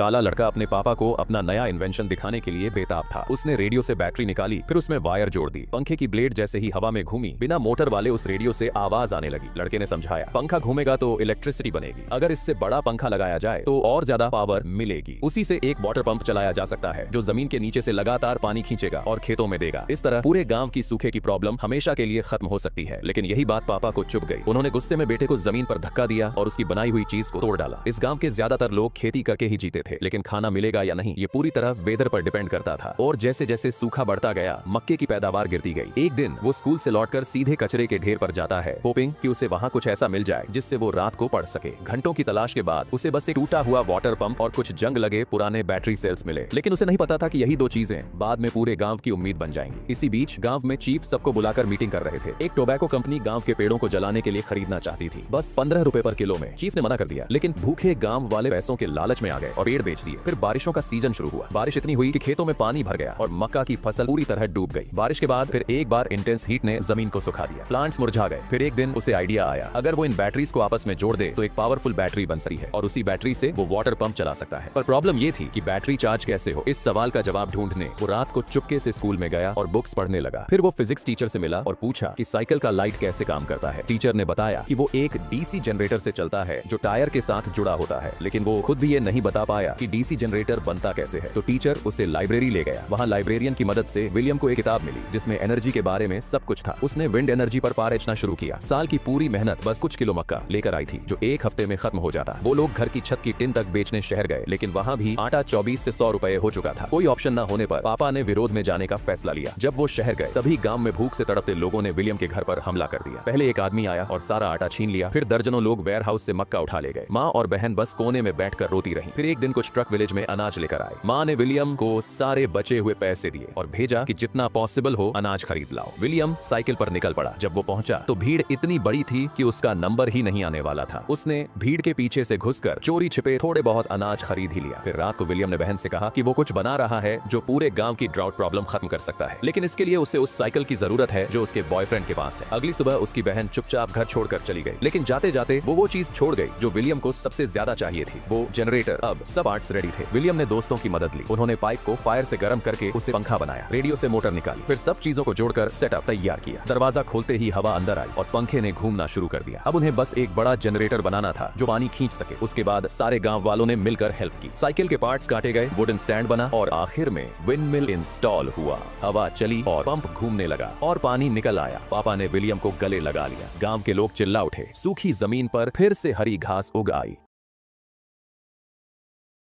काला लड़का अपने पापा को अपना नया इन्वेंशन दिखाने के लिए बेताब था। उसने रेडियो से बैटरी निकाली, फिर उसमें वायर जोड़ दी। पंखे की ब्लेड जैसे ही हवा में घूमी, बिना मोटर वाले उस रेडियो से आवाज आने लगी। लड़के ने समझाया, पंखा घूमेगा तो इलेक्ट्रिसिटी बनेगी, अगर इससे बड़ा पंखा लगाया जाए तो और ज्यादा पावर मिलेगी। उसी से एक वाटर पंप चलाया जा सकता है जो जमीन के नीचे से लगातार पानी खींचेगा और खेतों में देगा। इस तरह पूरे गांव की सूखे की प्रॉब्लम हमेशा के लिए खत्म हो सकती है। लेकिन यही बात पापा को चुभ गई। उन्होंने गुस्से में बेटे को जमीन पर धक्का दिया और उसकी बनाई हुई चीज को तोड़ डाला। इस गांव के ज्यादातर लोग खेती करके ही जीते थे, लेकिन खाना मिलेगा या नहीं ये पूरी तरह वेदर पर डिपेंड करता था। और जैसे जैसे सूखा बढ़ता गया, मक्के की पैदावार गिरती गई। एक दिन वो स्कूल से लौटकर सीधे कचरे के ढेर पर जाता है, होपिंग कि उसे वहाँ कुछ ऐसा मिल जाए जिससे वो रात को पढ़ सके। घंटों की तलाश के बाद उसे बस एक टूटा हुआ वाटर पंप और कुछ जंग लगे पुराने बैटरी सेल्स मिले। लेकिन उसे नहीं पता था कि यही दो चीजें बाद में पूरे गांव की उम्मीद बन जाएंगी। इसी बीच गांव में चीफ सबको बुलाकर मीटिंग कर रहे थे। एक टोबैको कंपनी गांव के पेड़ों को जलाने के लिए खरीदना चाहती थी, बस 15 रुपए पर किलो में। चीफ ने मना कर दिया, लेकिन भूखे गांव वाले पैसों के लालच में आ गए और पेड़ बेच दिए। फिर बारिशों का सीजन शुरू हुआ। बारिश इतनी हुई कि खेतों में पानी भर गया और मक्का की फसल पूरी तरह डूब गई। बारिश के बाद फिर एक बार इंटेंस हीट ने जमीन को सुखा दिया, प्लांट्स मुरझा गए। फिर एक दिन उसे आइडिया आया, अगर वो इन बैटरीज को आपस में जोड़ दे तो एक पावरफुल बैटरी बन सकती है और उसी बैटरी से वो वाटर पंप चला सकता है। पर प्रॉब्लम ये थी कि बैटरी चार्ज कैसे हो। इस सवाल का जवाब ढूंढने वो रात को चुपके से स्कूल में गया और बुक्स पढ़ने लगा। फिर वो फिजिक्स टीचर से मिला और पूछा कि साइकिल का लाइट कैसे काम करता है। टीचर ने बताया कि वो एक डीसी जनरेटर से चलता है जो टायर के साथ जुड़ा होता है, लेकिन वो खुद भी ये नहीं बता पाया कि डीसी जनरेटर बनता कैसे है। तो टीचर उसे लाइब्रेरी ले गया। वहाँ लाइब्रेरियन की मदद से विलियम को एक किताब मिली जिसमें एनर्जी के बारे में सब कुछ था। उसने विंड एनर्जी पर पारेचना शुरू किया। साल की पूरी मेहनत बस कुछ किलो मक्का लेकर आई थी जो एक हफ्ते में खत्म हो जाता। वो लोग घर की छत की टिन तक बेचने शहर गए, लेकिन वहाँ भी आटा 24 से 100 रुपए हो चुका था। कोई ऑप्शन न होने पर पापा ने विरोध में जाने का फैसला लिया। जब वो शहर गए तभी गांव में भूख से तड़पते लोगों ने विलियम के घर पर हमला कर दिया। पहले एक आदमी आया और सारा आटा छीन लिया, फिर दर्जनों लोग वेयर हाउस से मक्का उठा ले गए। माँ और बहन बस कोने में बैठकर रोती रही। फिर एक दिन कुछ ट्रक विलेज में अनाज लेकर आए। माँ ने विलियम को सारे बचे हुए पैसे दिए और भेजा कि जितना पॉसिबल हो अनाज खरीद लाओ। विलियम साइकिल पर निकल पड़ा। जब वो पहुंचा तो भीड़ इतनी बड़ी थी कि उसका नंबर ही नहीं आने वाला था। उसने भीड़ के पीछे से घुसकर चोरी छिपे थोड़े बहुत अनाज खरीद ही लिया। फिर रात को विलियम ने बहन से कहा कि वो कुछ बना रहा है जो पूरे गांव की ड्राउट प्रॉब्लम खत्म कर सकता है, लेकिन इसके लिए उसे उस साइकिल की जरूरत है जो उसके बॉयफ्रेंड के पास है। अगली सुबह उसकी बहन चुपचाप घर छोड़कर चली गई, लेकिन जाते जाते वो चीज छोड़ गई जो विलियम को सबसे ज्यादा चाहिए थी, वो जनरेटर। अब सब पार्ट्स रेडी थे। विलियम ने दोस्तों की मदद ली। उन्होंने पाइप को फायर से गर्म करके उसे पंखा बनाया, रेडियो से मोटर निकाली, फिर सब चीजों को जोड़कर सेटअप तैयार किया। दरवाजा खोलते ही हवा अंदर आई और पंखे ने घूमना शुरू कर दिया। अब उन्हें बस एक बड़ा जनरेटर बनाना था जो पानी खींच सके। उसके बाद सारे गांव वालों ने मिलकर हेल्प की। साइकिल के पार्ट्स काटे गए, वुडन स्टैंड बना और आखिर में विंडमिल इंस्टॉल हुआ। हवा चली और पंप घूमने लगा और पानी निकल आया। पापा ने विलियम को गले लगा लिया। गांव के लोग चिल्ला उठे। सूखी जमीन पर फिर से हरी घास उग आई।